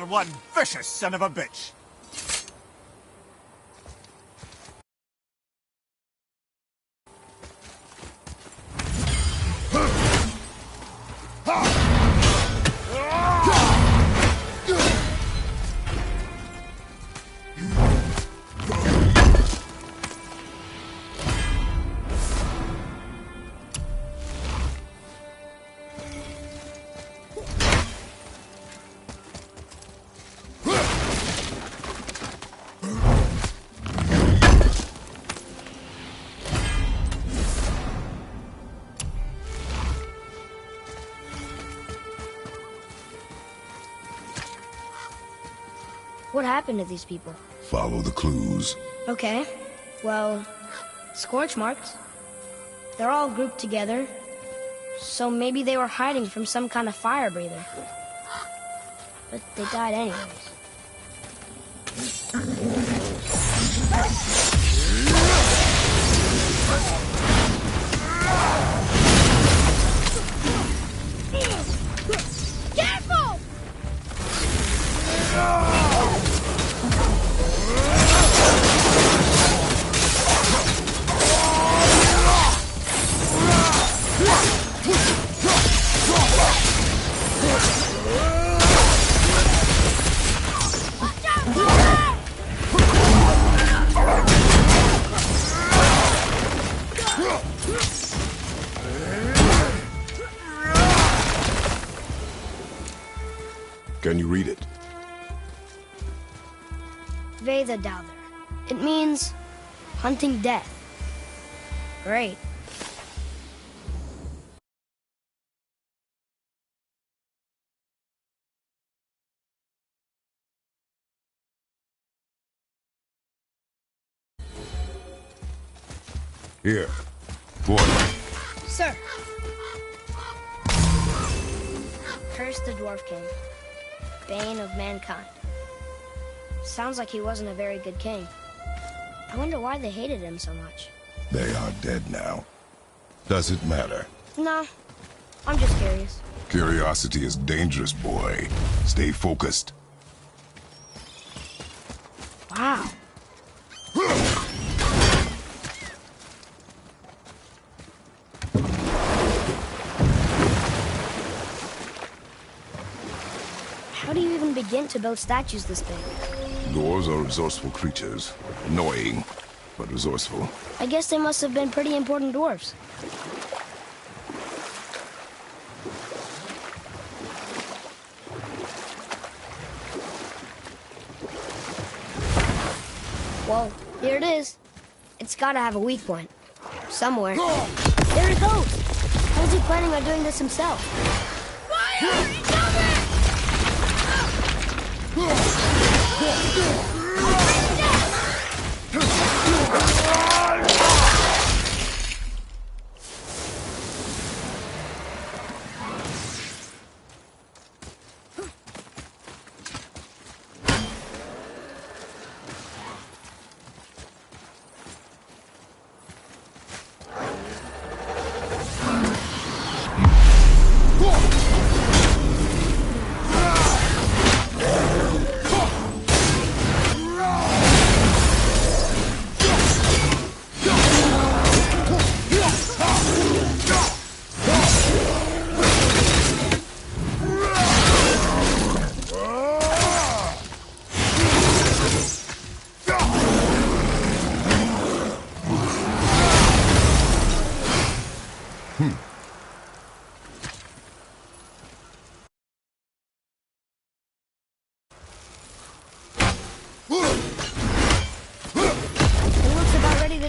one vicious son of a bitch. What happened to these people? Follow the clues. Okay. Well, scorch marks. They're all grouped together. So maybe they were hiding from some kind of fire breather. But they died anyways. Careful! Can you read it? Veda Dowther. It means hunting death. Great. Here. Boy. Sir. Curse the Dwarf King. Bane of mankind. Sounds like he wasn't a very good king. I wonder why they hated him so much. They are dead now. Does it matter? No, I'm just curious. Curiosity is dangerous, boy. Stay focused. Wow. How do you even begin to build statues this big? Dwarves are resourceful creatures. Annoying, but resourceful. I guess they must have been pretty important dwarves. Well, here it is. It's gotta have a weak point. Somewhere. There it goes! How was he planning on doing this himself? Fire! Incoming!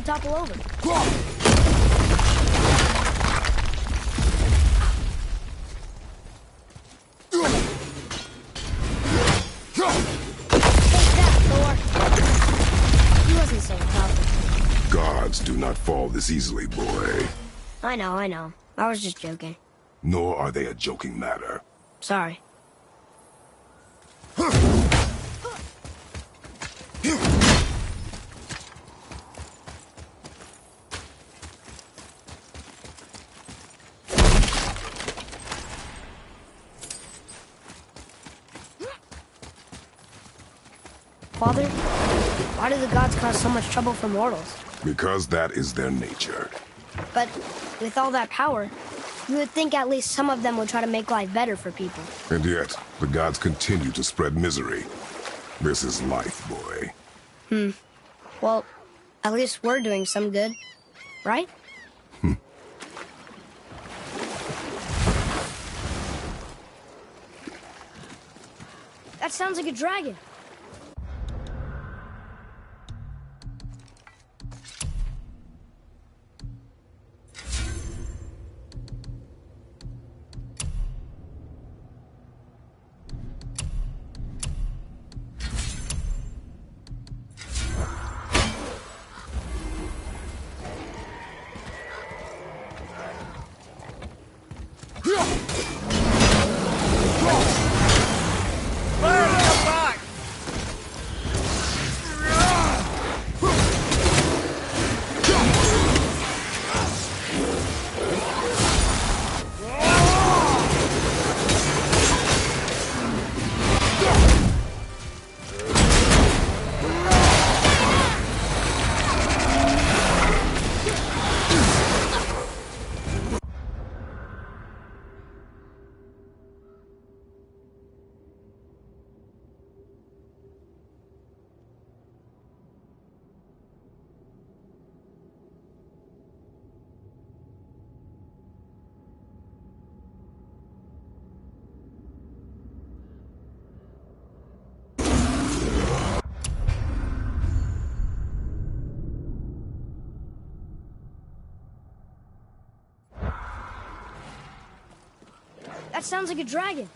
Topple over. He wasn't so tough. Gods do not fall this easily, boy. I know. I was just joking. Nor are they a joking matter. Sorry. Father, why do the gods cause so much trouble for mortals? Because that is their nature. But with all that power, you would think at least some of them would try to make life better for people. And yet, the gods continue to spread misery. This is life, boy. Well, at least we're doing some good, right? That sounds like a dragon. That sounds like a dragon.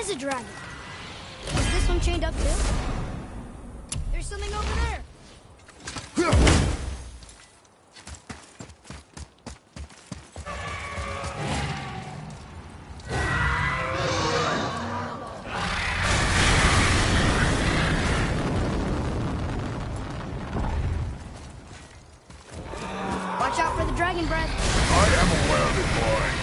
A dragon. Is this one chained up too? There's something over there. Watch out for the dragon breath. I am aware of it, boy.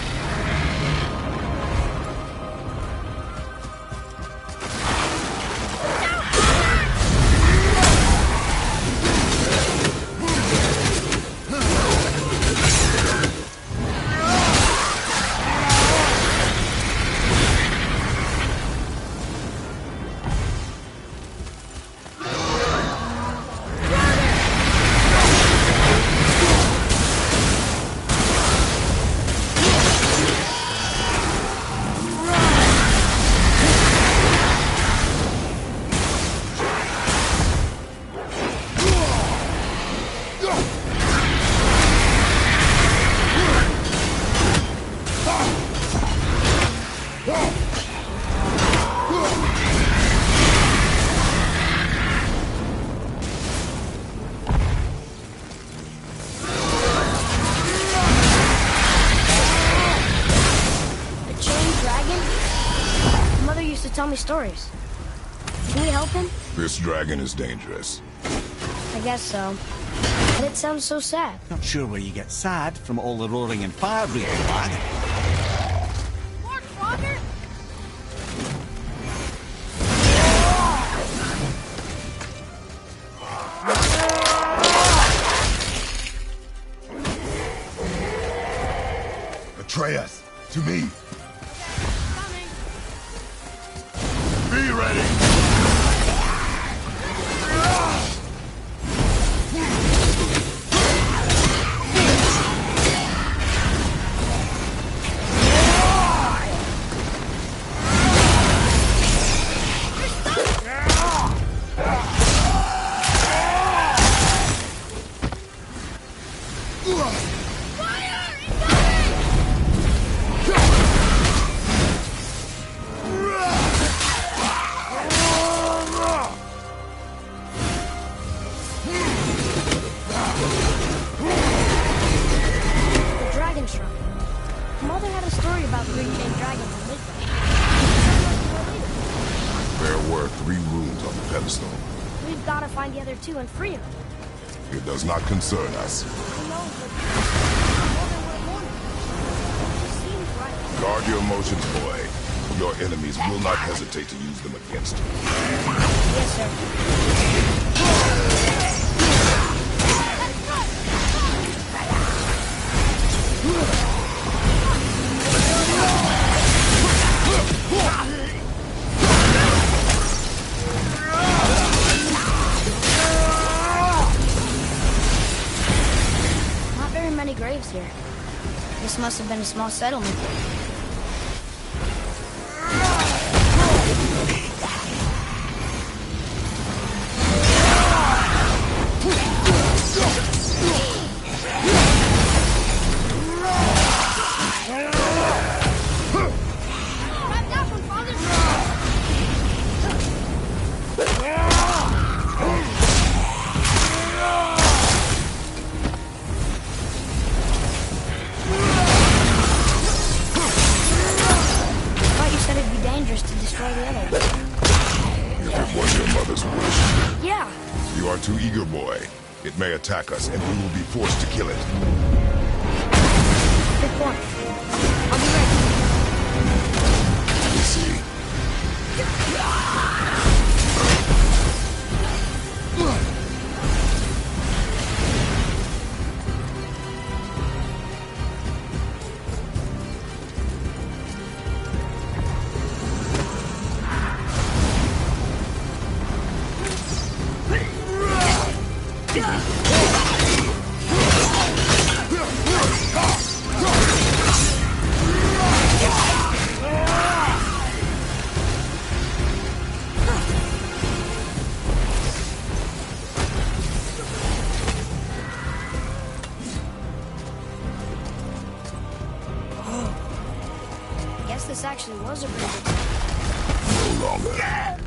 tell me stories. Can we help him? This dragon is dangerous. I guess so. But it sounds so sad. Not sure where you get sad from all the roaring and fire breathing, lad. Mark, Father! Atreus, to me. Coming. Be ready. The dragon shrine. Mother had a story about three big dragons in Midgard. There were 3 runes on the pedestal. We've got to find the other 2 and free them. It does not concern us. I know, but more than we're wanted. It just seems right. Guard your emotions, boy. Your enemies will not hesitate to use them against you. Yes, sir. Not very many graves here. This must have been a small settlement. Grab that one, Father! Thought you said it'd be dangerous to destroy the others. If it was your mother's wish. Yeah, You are too eager, boy. It may attack us, and we will be forced to kill it. good point. I'll be ready. Let me see. Guess this actually was a bridge. No longer.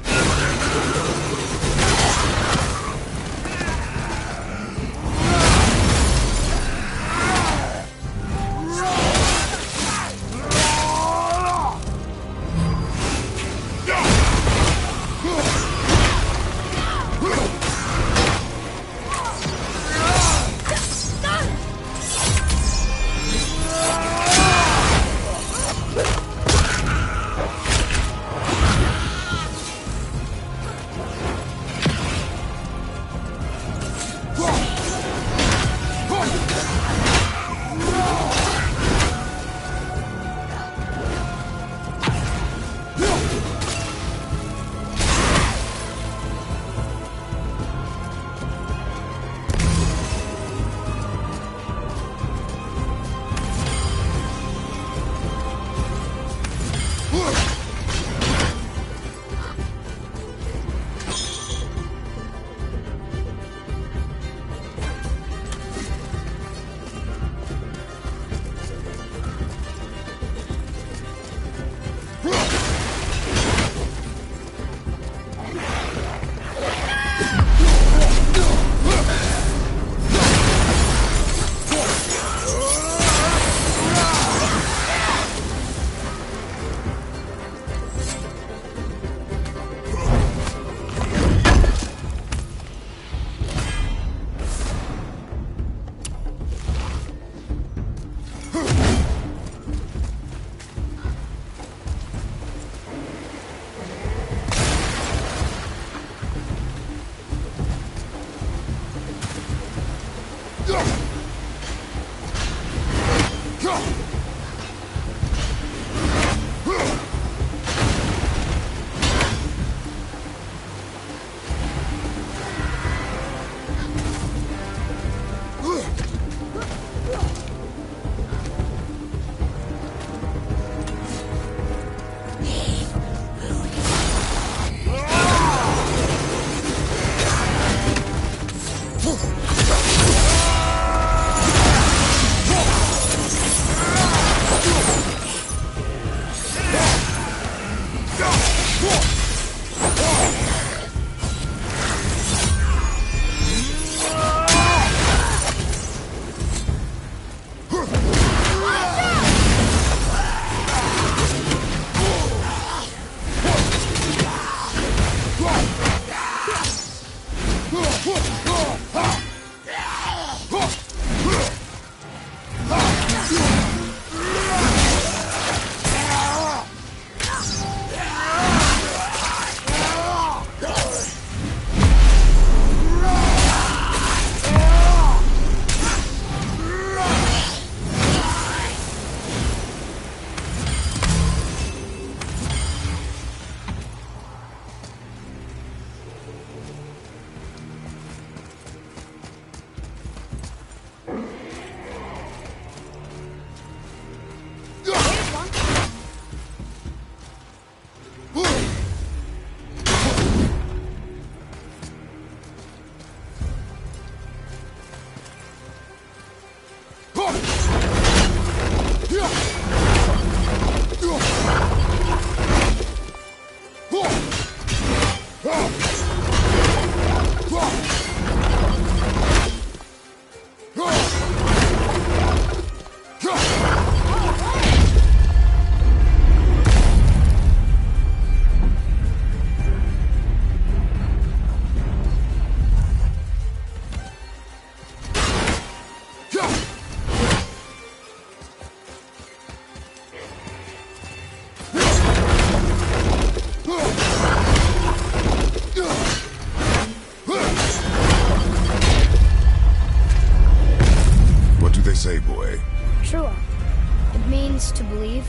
means to believe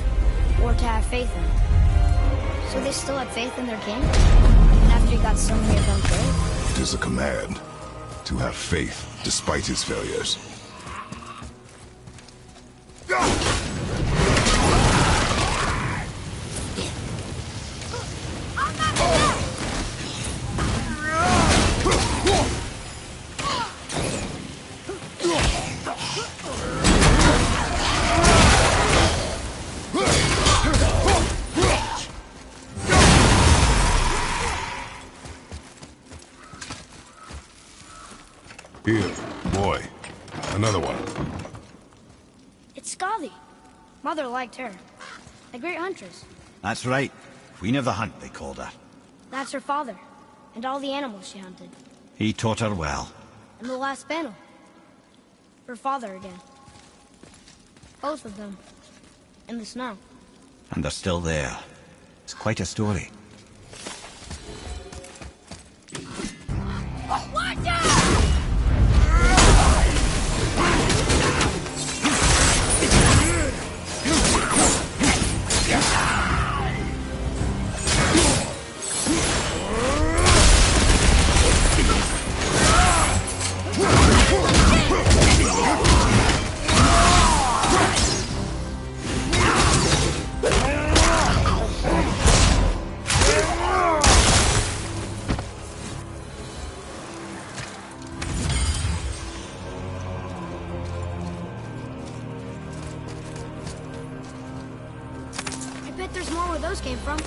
or to have faith in. So they still had faith in their king? Even after he got so many of them killed? It is a command to have faith despite his failures. Here, boy. Another one. It's Scotty. Mother liked her. A great huntress. That's right. Queen of the Hunt, they called her. That's her father, and all the animals she hunted. He taught her well. And the last panel. Her father again. Both of them. In the snow. And they're still there. It's quite a story. Watch out! I bet there's more where those came from.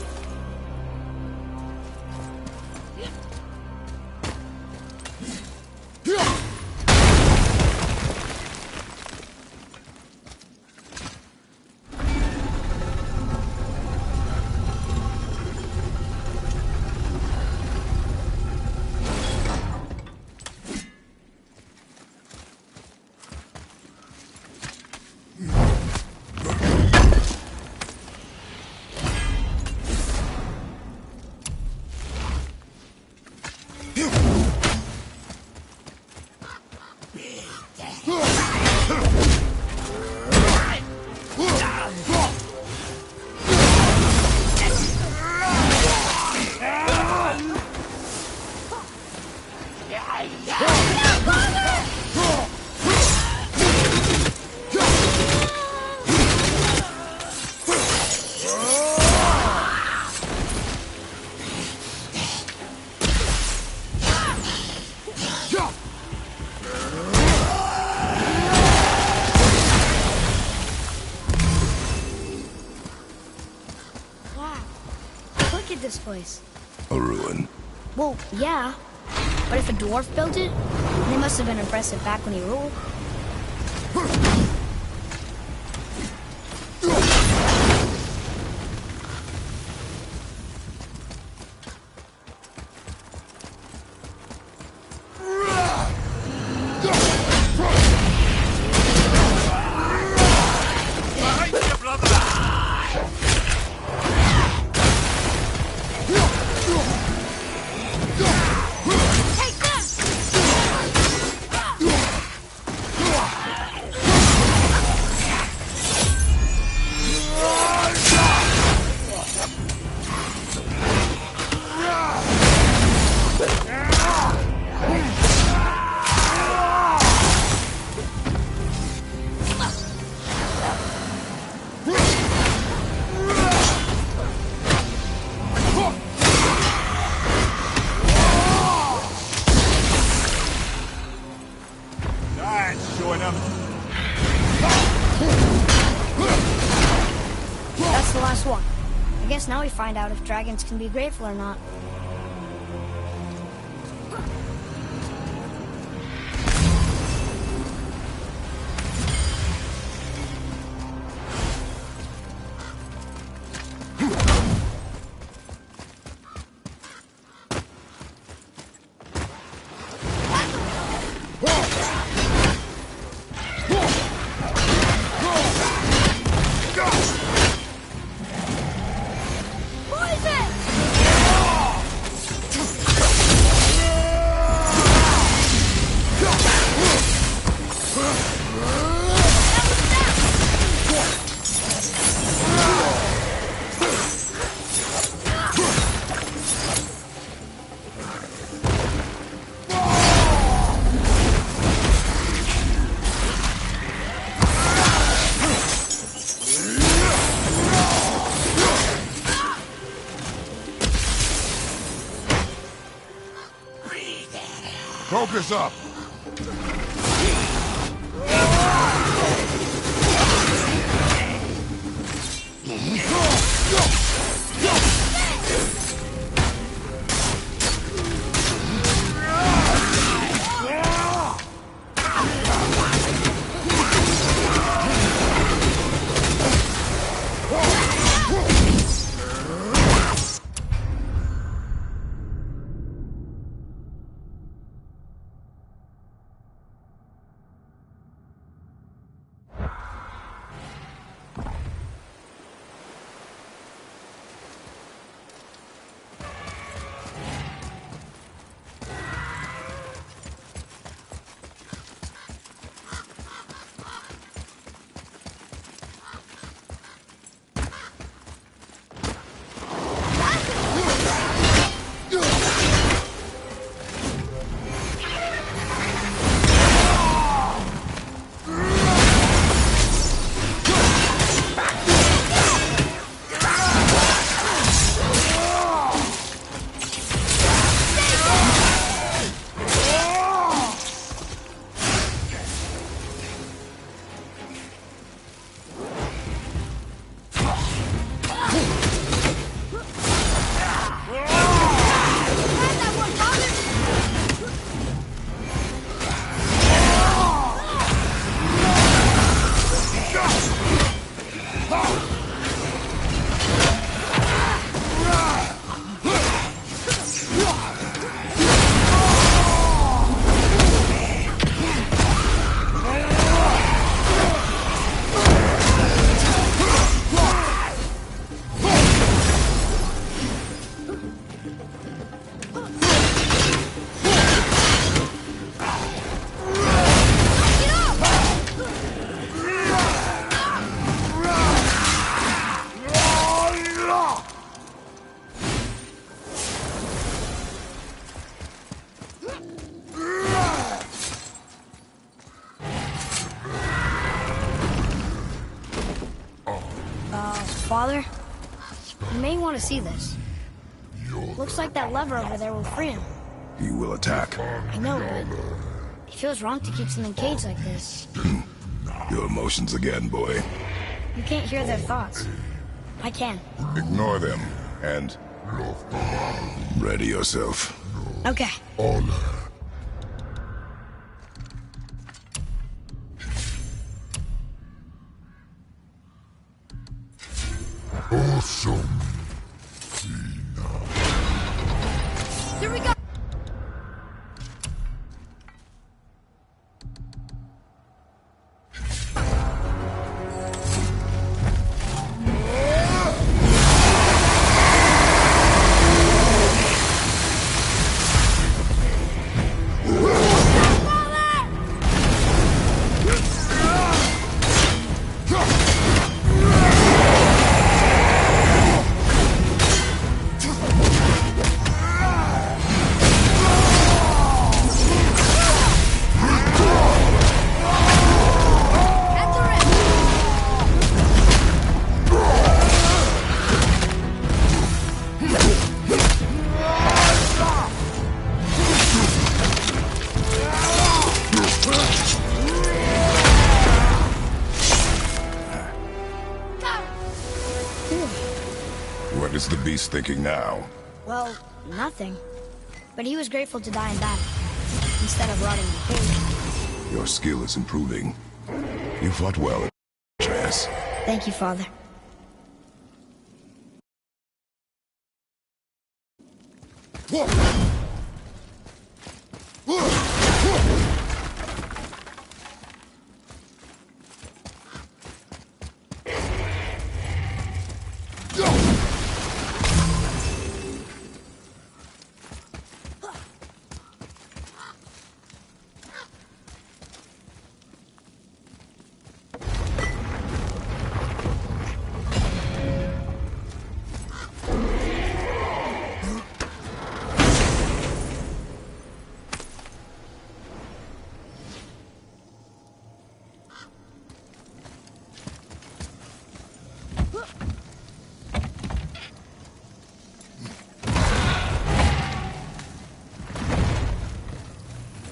Look at this place. A ruin. Well, yeah. But if a dwarf built it, they must have been impressive back when he ruled. That's the last one. I guess now we find out if dragons can be grateful or not. Focus up! Father, you may want to see this. Looks like that lever over there will free him. He will attack. I know, but it feels wrong to keep something caged like this. Your emotions again, boy. You can't hear their thoughts. I can. Ignore them, and ready yourself. Okay. Awesome. Here we go. What is the beast thinking now? Well, nothing. But he was grateful to die in battle, instead of rotting in a cage. Your skill is improving. You fought well, Atreus. Thank you, Father.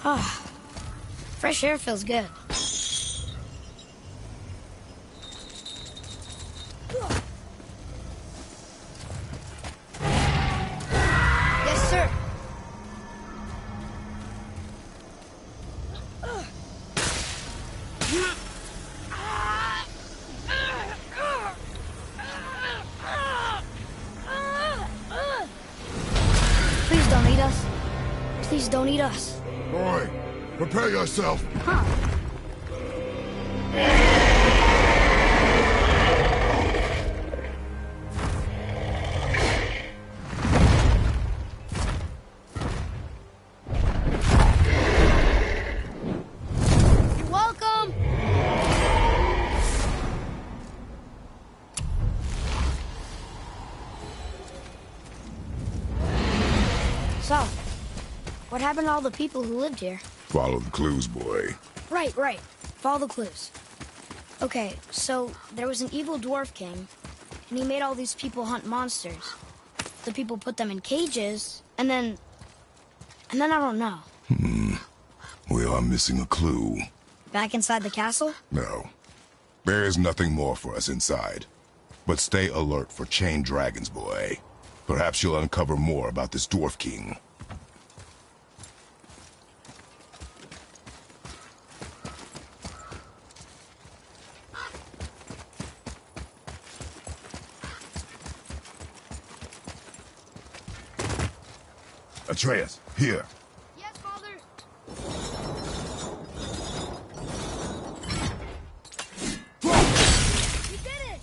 Fresh air feels good. Yes, sir. Please don't eat us. Please don't eat us. Boy, prepare yourself. Huh. You're welcome. So, what happened to all the people who lived here? Follow the clues, boy. Right. Follow the clues. Okay, so there was an evil dwarf king, and he made all these people hunt monsters. The people put them in cages, and then I don't know. We are missing a clue. Back inside the castle? No. There is nothing more for us inside. But stay alert for chained dragons, boy. Perhaps you'll uncover more about this dwarf king. Atreus, here. Yes, Father. You did it!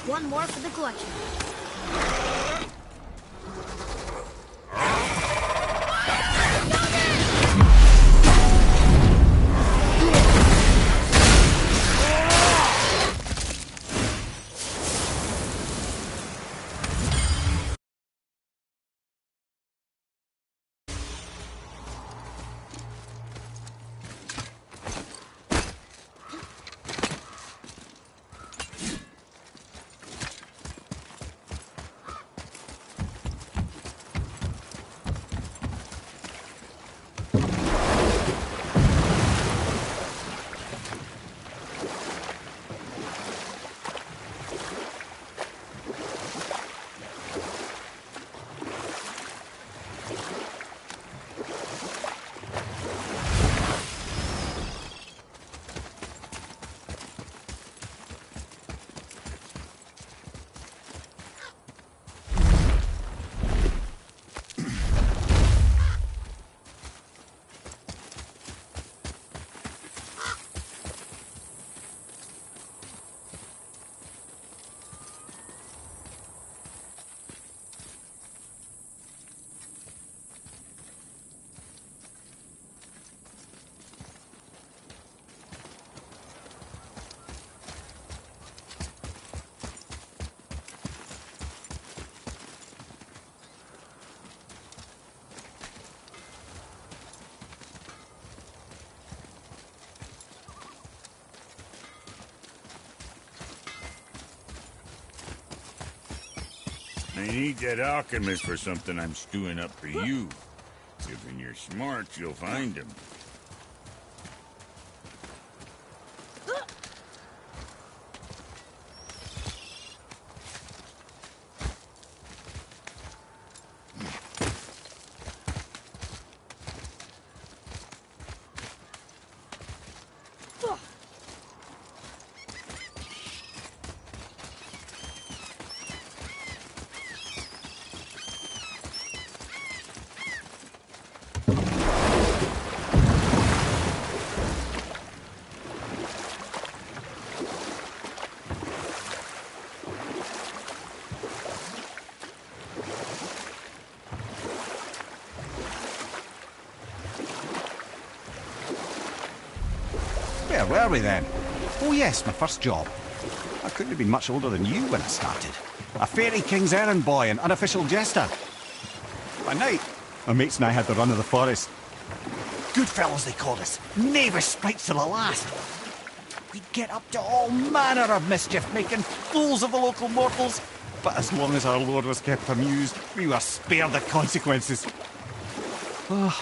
One more for the collection. I need that alchemist for something I'm stewing up for you. If when you're smart, you'll find him. Where were we then? Oh yes, my first job. I couldn't have been much older than you when I started. A fairy king's errand boy and unofficial jester. By night, my mates and I had the run of the forest. Good fellows, they called us. Knavish sprites to the last. We'd get up to all manner of mischief, making fools of the local mortals. But as long as our lord was kept amused, we were spared the consequences. Oh.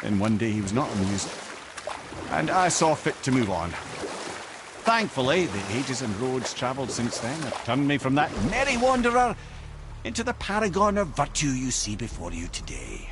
Then one day he was not amused, and I saw fit to move on. Thankfully, the ages and roads travelled since then have turned me from that merry wanderer into the paragon of virtue you see before you today.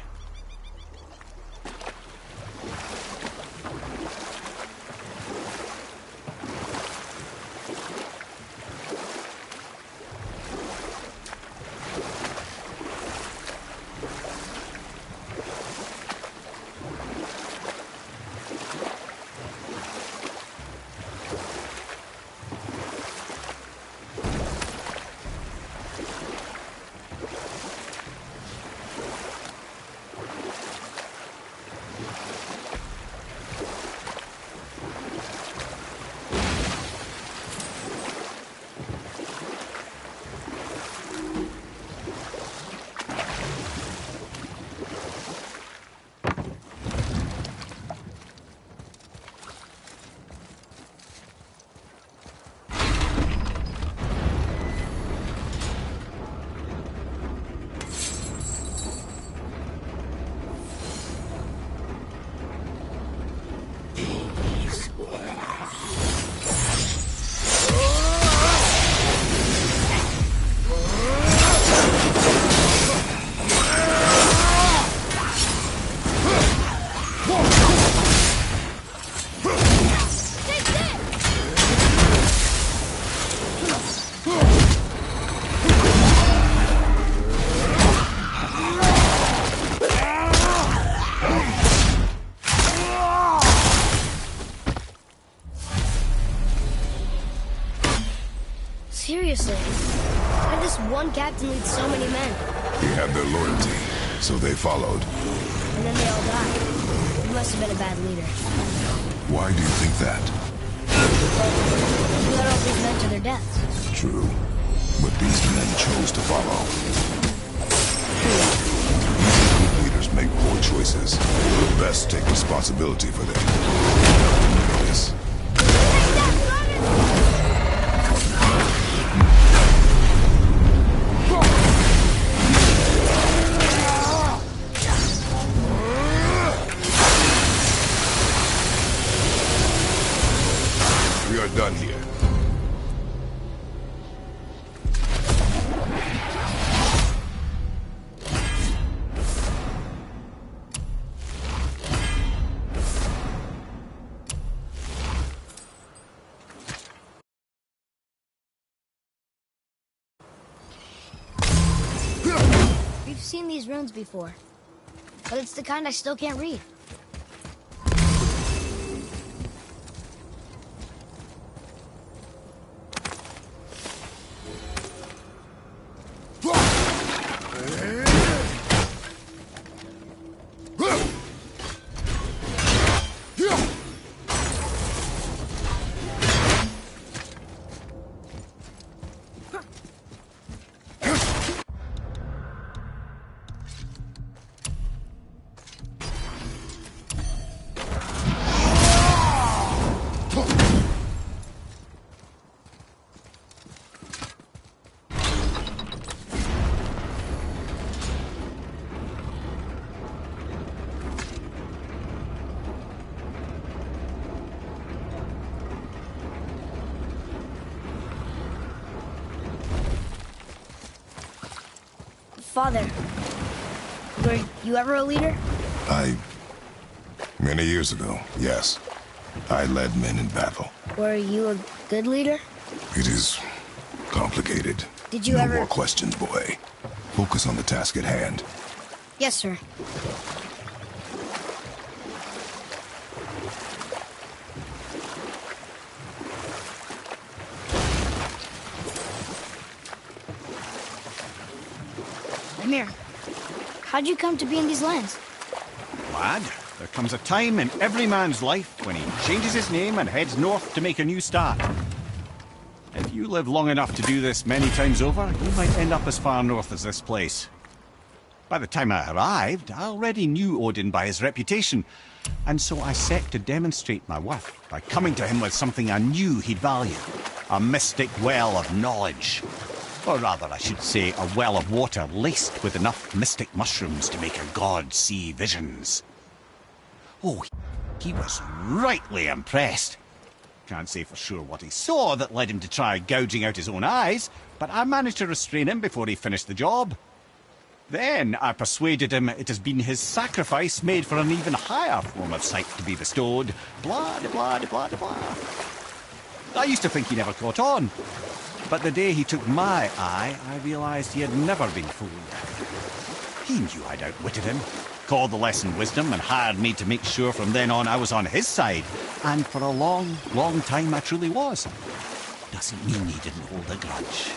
Seriously, how did this one captain lead so many men? He had their loyalty, so they followed. And then they all died. He must have been a bad leader. Why do you think that? He led all these men to their deaths. True, but these men chose to follow. Good leaders make poor choices. The best take responsibility for them. Notice. We are done here. We've seen these runes before, but it's the kind I still can't read. Father, were you ever a leader? Many years ago, yes. I led men in battle. Were you a good leader? It is complicated. Did you no ever... more questions, boy. Focus on the task at hand. Yes, sir. Amir, how'd you come to be in these lands? Lad, There comes a time in every man's life when he changes his name and heads north to make a new start. If you live long enough to do this many times over, you might end up as far north as this place. By the time I arrived, I already knew Odin by his reputation, and so I set to demonstrate my worth by coming to him with something I knew he'd value. A mystic well of knowledge. Or rather, I should say, a well of water laced with enough mystic mushrooms to make a god see visions. Oh, he was rightly impressed. Can't say for sure what he saw that led him to try gouging out his own eyes, but I managed to restrain him before he finished the job. Then I persuaded him it has been his sacrifice made for an even higher form of sight to be bestowed. Blah, de blah, de blah, de blah. I used to think he never caught on, but the day he took my eye, I realised he had never been fooled. He knew I'd outwitted him, called the lesson wisdom, and hired me to make sure from then on I was on his side. And for a long, long time I truly was. Doesn't mean he didn't hold a grudge.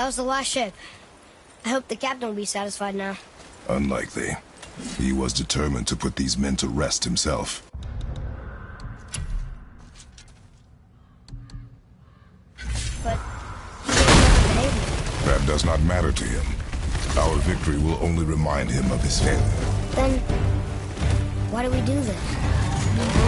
That was the last ship. I hope the captain will be satisfied now. Unlikely. He was determined to put these men to rest himself. But he wasn't behaving. That does not matter to him. Our victory will only remind him of his failure. Then, why do we do this?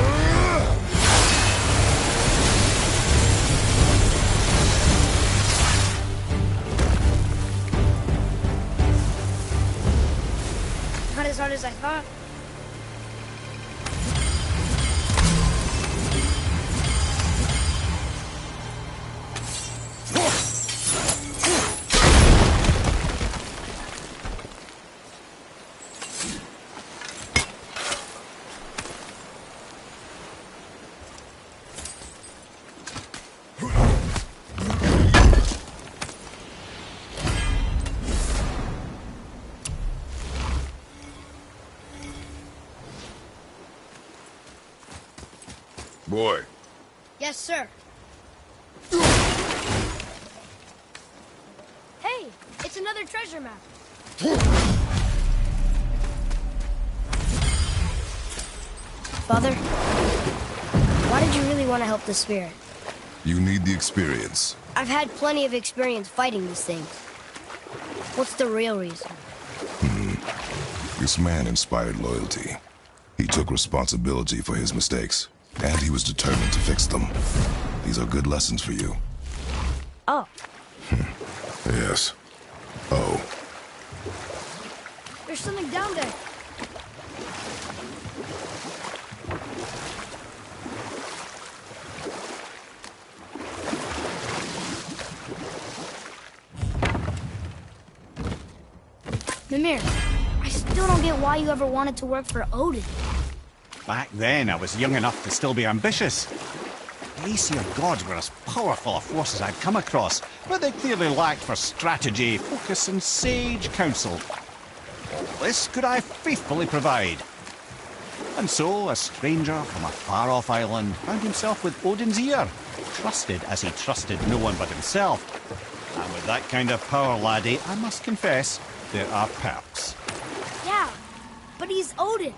Not as hard as I thought. Boy, Yes, sir. Hey, it's another treasure map. Father, why did you really want to help the spirit? you need the experience. I've had plenty of experience fighting these things. What's the real reason? This man inspired loyalty. He took responsibility for his mistakes, and he was determined to fix them. These are good lessons for you. Oh, Yes. Oh, there's something down there. Mimir, I still don't get why you ever wanted to work for Odin. Back then, I was young enough to still be ambitious. The Aesir gods were as powerful a force as I'd come across, but they clearly lacked for strategy, focus, and sage counsel. All this could I faithfully provide. And so, a stranger from a far-off island found himself with Odin's ear, trusted as he trusted no one but himself. And with that kind of power, laddie, I must confess, there are perks. Yeah, but he's Odin.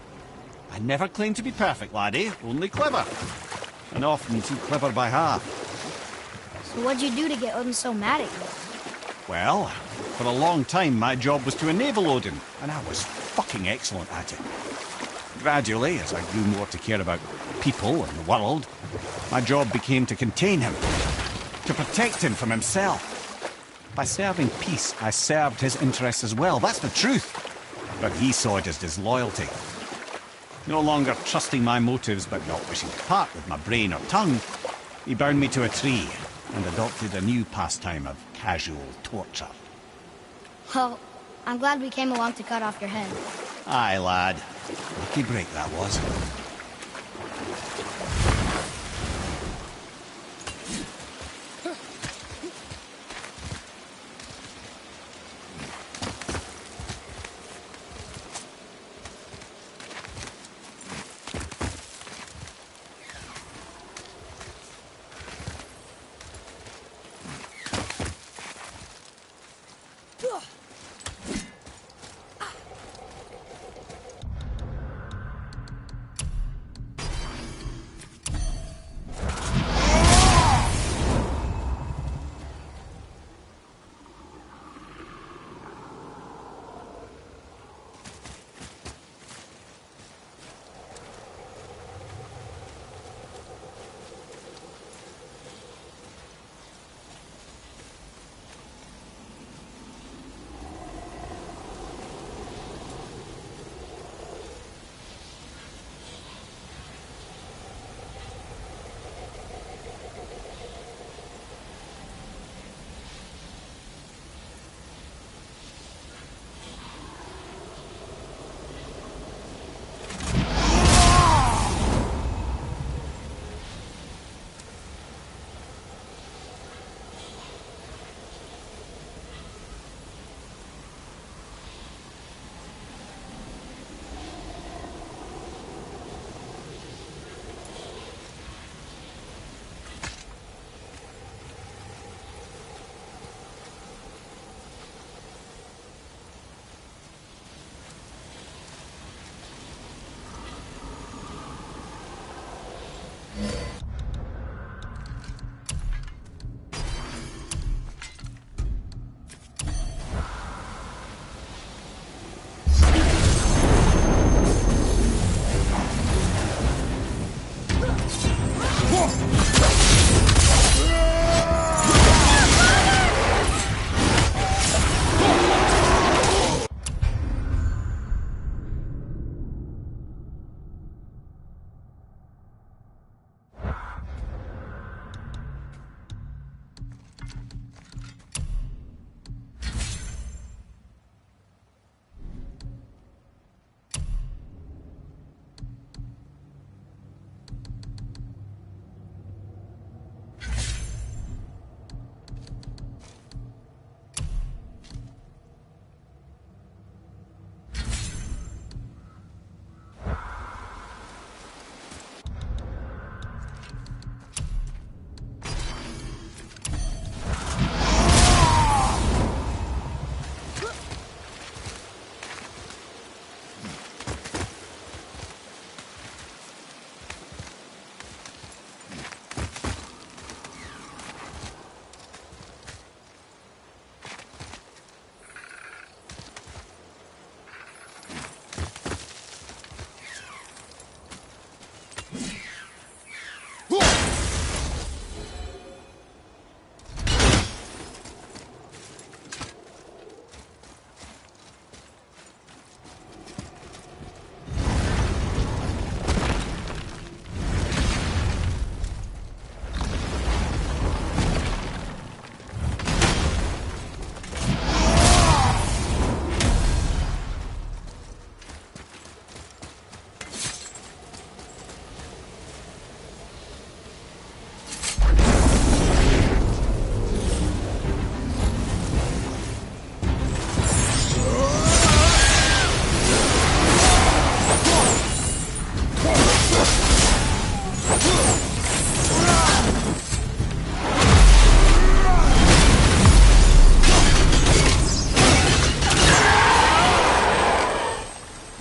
I never claimed to be perfect, laddie, only clever. And often too clever by half. So what'd you do to get Odin so mad at you? Well, for a long time my job was to enable Odin, and I was fucking excellent at it. Gradually, as I grew more to care about people and the world, my job became to contain him, to protect him from himself. By serving peace, I served his interests as well, that's the truth. But he saw it as disloyalty. No longer trusting my motives, but not wishing to part with my brain or tongue, he bound me to a tree and adopted a new pastime of casual torture. Well, I'm glad we came along to cut off your head. Aye, lad. Lucky break that was.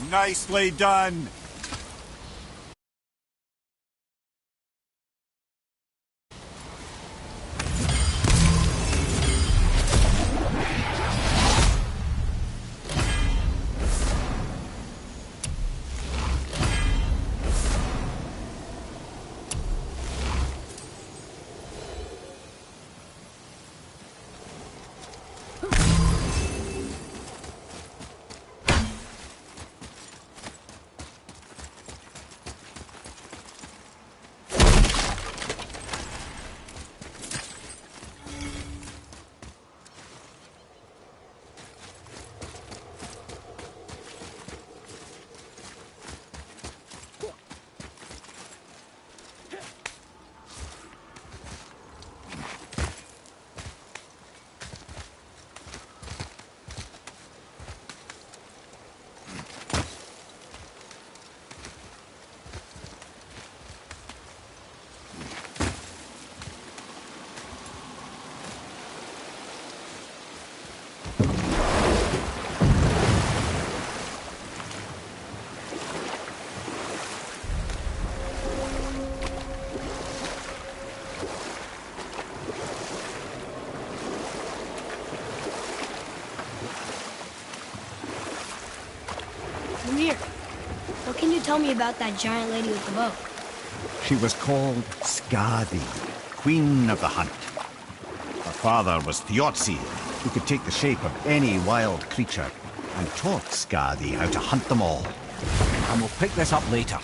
Nicely done. Ymir, what can you tell me about that giant lady with the bow? She was called Skadi, Queen of the Hunt. Her father was Thiotzi, who could take the shape of any wild creature, and taught Skadi how to hunt them all. And we'll pick this up later.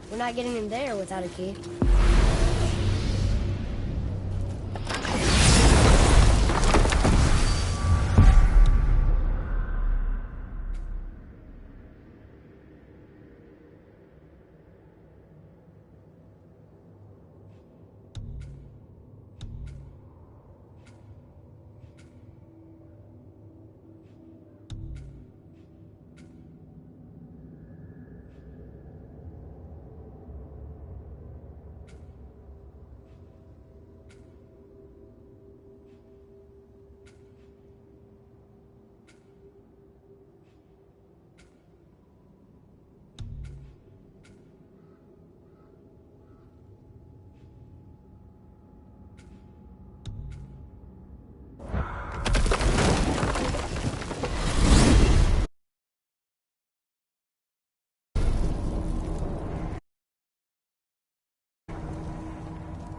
We're not getting in there without a key.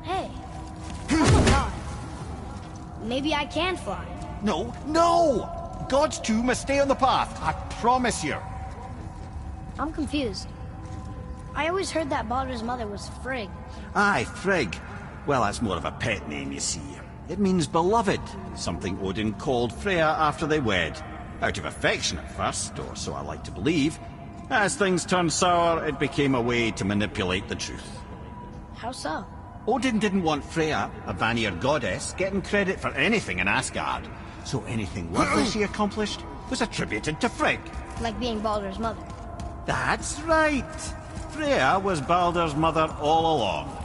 Hey, I'm a god. Maybe I can fly. No, no! Gods too must stay on the path, I promise you. I'm confused. I always heard that Baldur's mother was Frigg. Aye, Frigg. Well, that's more of a pet name, you see. It means beloved, something Odin called Freya after they wed. Out of affection at first, or so I like to believe. As things turned sour, it became a way to manipulate the truth. How so? Odin didn't want Freya, a Vanir goddess, getting credit for anything in Asgard. So anything lovely she accomplished was attributed to Frigg. Like being Baldur's mother. That's right! Freya was Baldur's mother all along.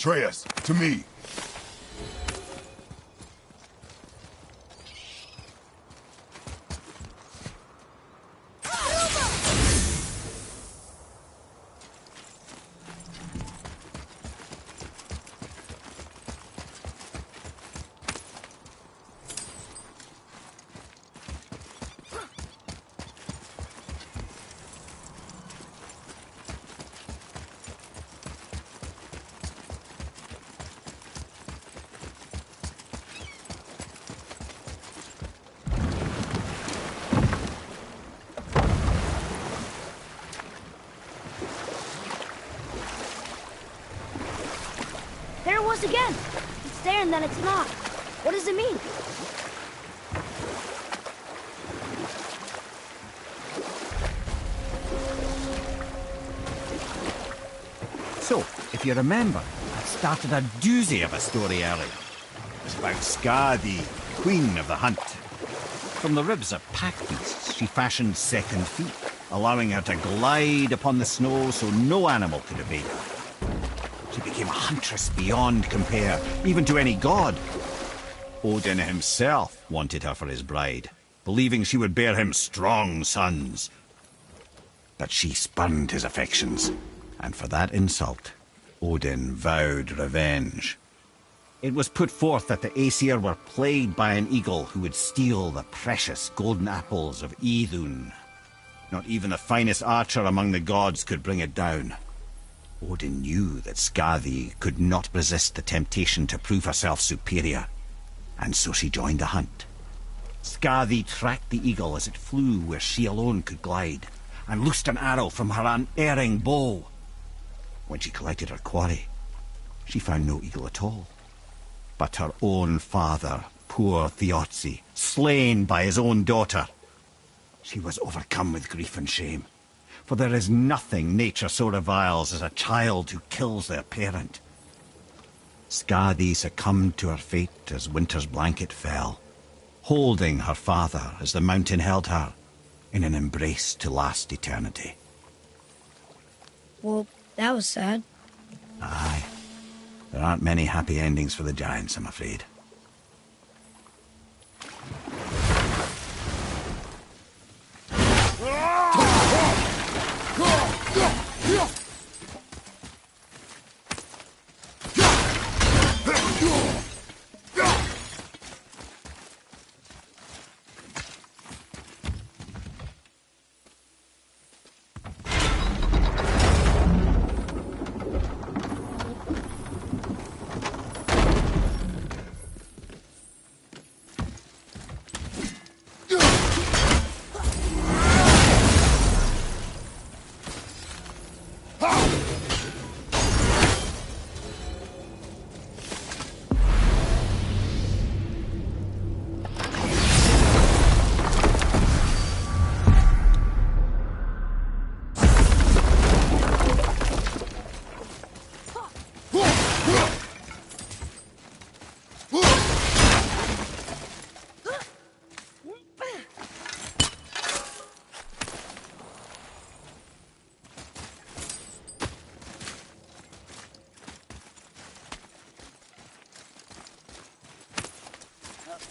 Atreus, to me. There it was again. It's there and then it's not. What does it mean? So, if you remember, I started a doozy of a story earlier. It's about Skadi, queen of the hunt. From the ribs of pack beasts, she fashioned second feet, allowing her to glide upon the snow so no animal could evade her. She became a huntress beyond compare, even to any god. Odin himself wanted her for his bride, believing she would bear him strong sons. But she spurned his affections, and for that insult, Odin vowed revenge. It was put forth that the Aesir were plagued by an eagle who would steal the precious golden apples of Idun. Not even the finest archer among the gods could bring it down. Odin knew that Skadi could not resist the temptation to prove herself superior, and so she joined the hunt. Skadi tracked the eagle as it flew where she alone could glide, and loosed an arrow from her unerring bow. When she collected her quarry, she found no eagle at all, but her own father, poor Thiotzi, slain by his own daughter. She was overcome with grief and shame. For there is nothing nature so reviles as a child who kills their parent. Skadi succumbed to her fate as winter's blanket fell, holding her father as the mountain held her in an embrace to last eternity. Well, that was sad. Aye. There aren't many happy endings for the giants, I'm afraid.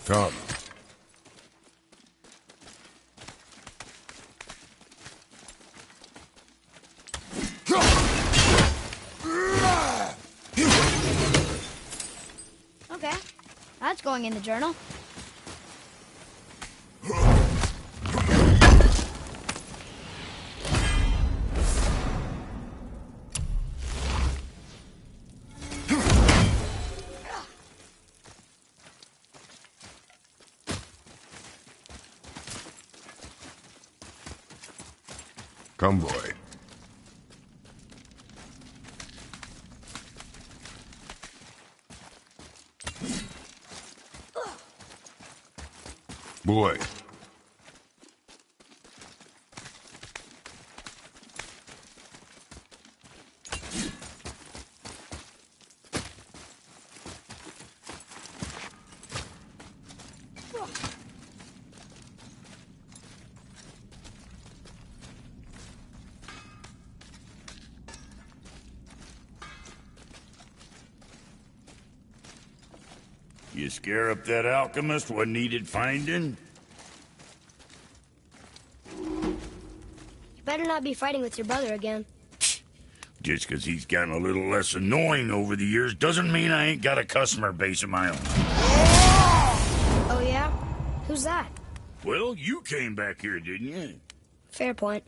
Come. Okay, that's going in the journal. Come, boy. Boy. You scare up that alchemist what needed finding? You better not be fighting with your brother again. Just 'cause he's gotten a little less annoying over the years doesn't mean I ain't got a customer base of my own. Oh, yeah? Who's that? Well, you came back here, didn't you? Fair point.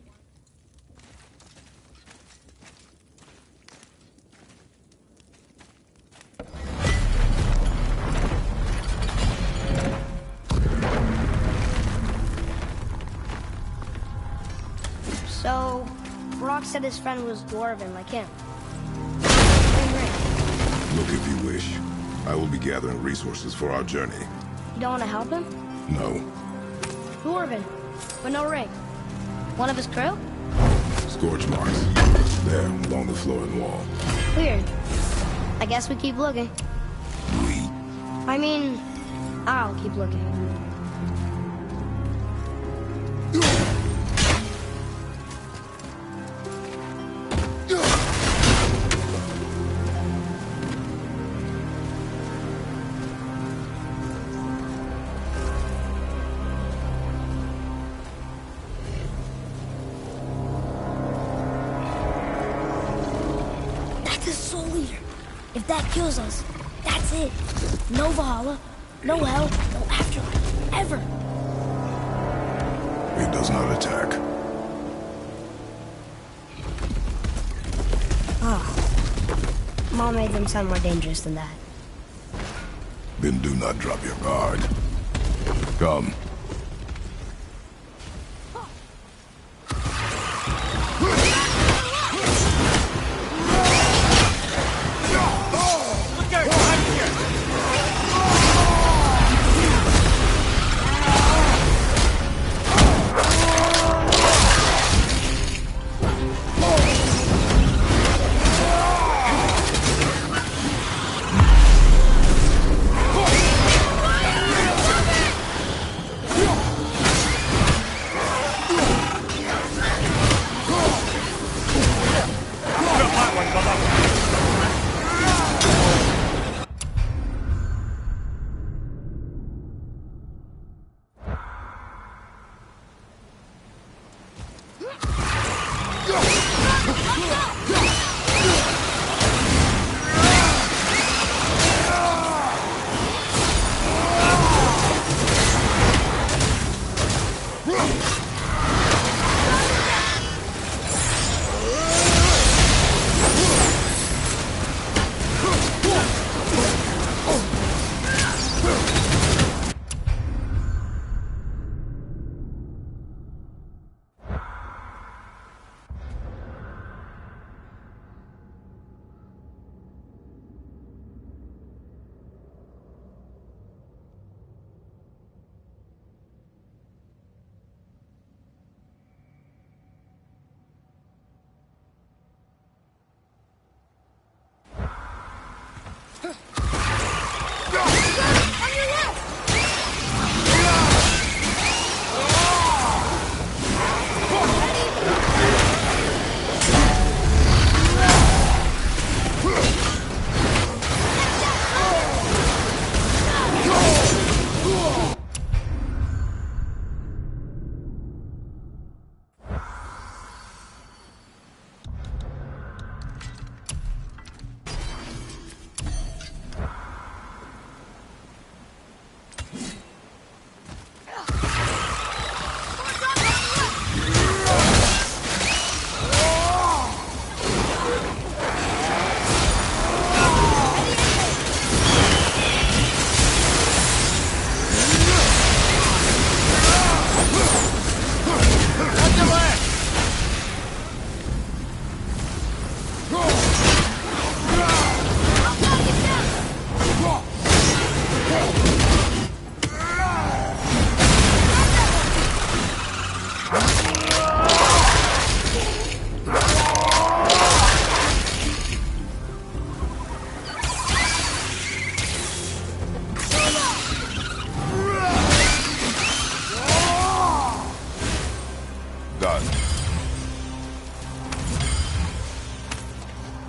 So, Brock said his friend was dwarven like him. Look if you wish. I will be gathering resources for our journey. You don't want to help him? No. Dwarven, but no ring. One of his crew? Scorch marks. There, along the floor and wall. Weird. I guess we keep looking. We? I mean, I'll keep looking. If that kills us, that's it. No Valhalla, no hell, no afterlife, ever. It does not attack. Oh. Mom made them sound more dangerous than that. Then do not drop your guard. Come.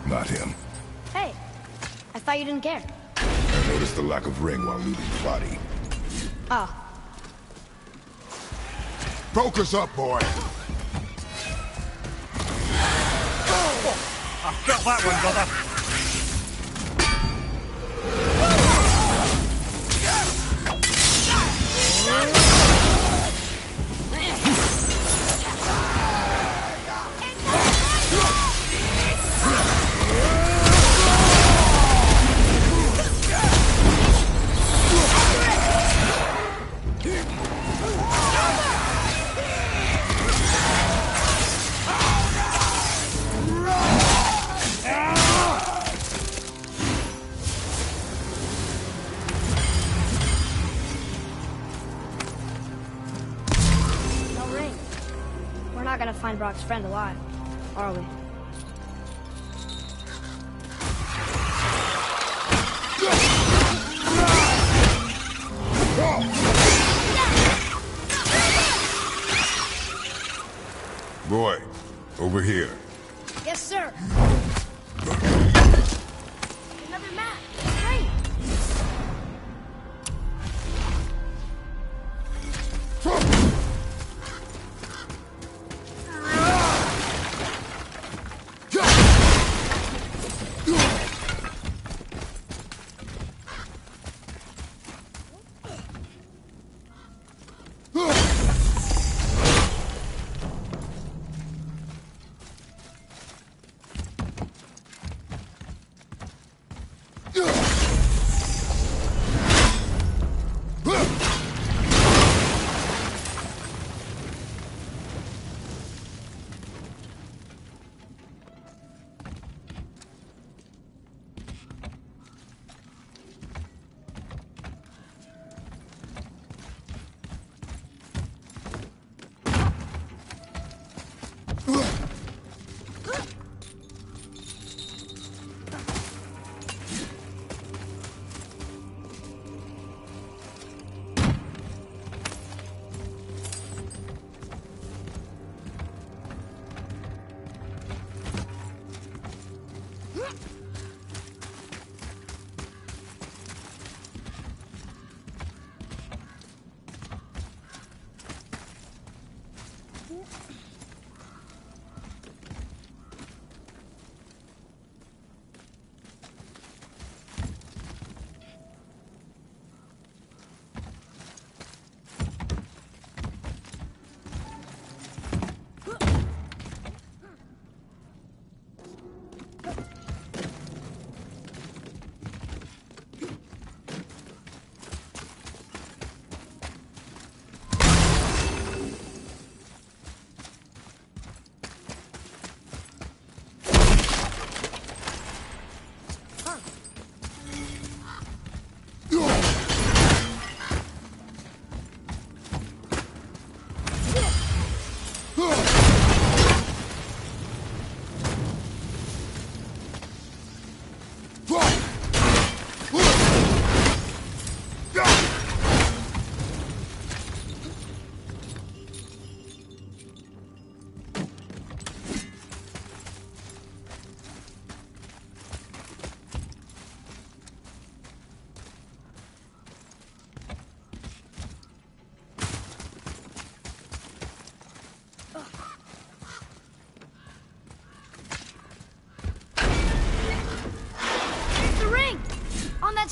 Not him. Hey, I thought you didn't care. Notice the lack of ring while looting the body. Oh. Focus up, boy! I've got that one, brother. Find Brock's friend alive, are we? Boy, over here. Yes, sir. Another map. Great.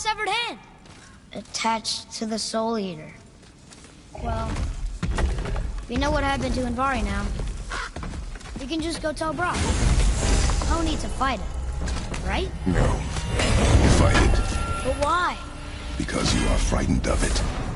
severed hand. Attached to the Soul Eater. Well, we know what happened to Invari now. We can just go tell Brock. No need to fight it, right? No. Fight it. But why? Because you are frightened of it.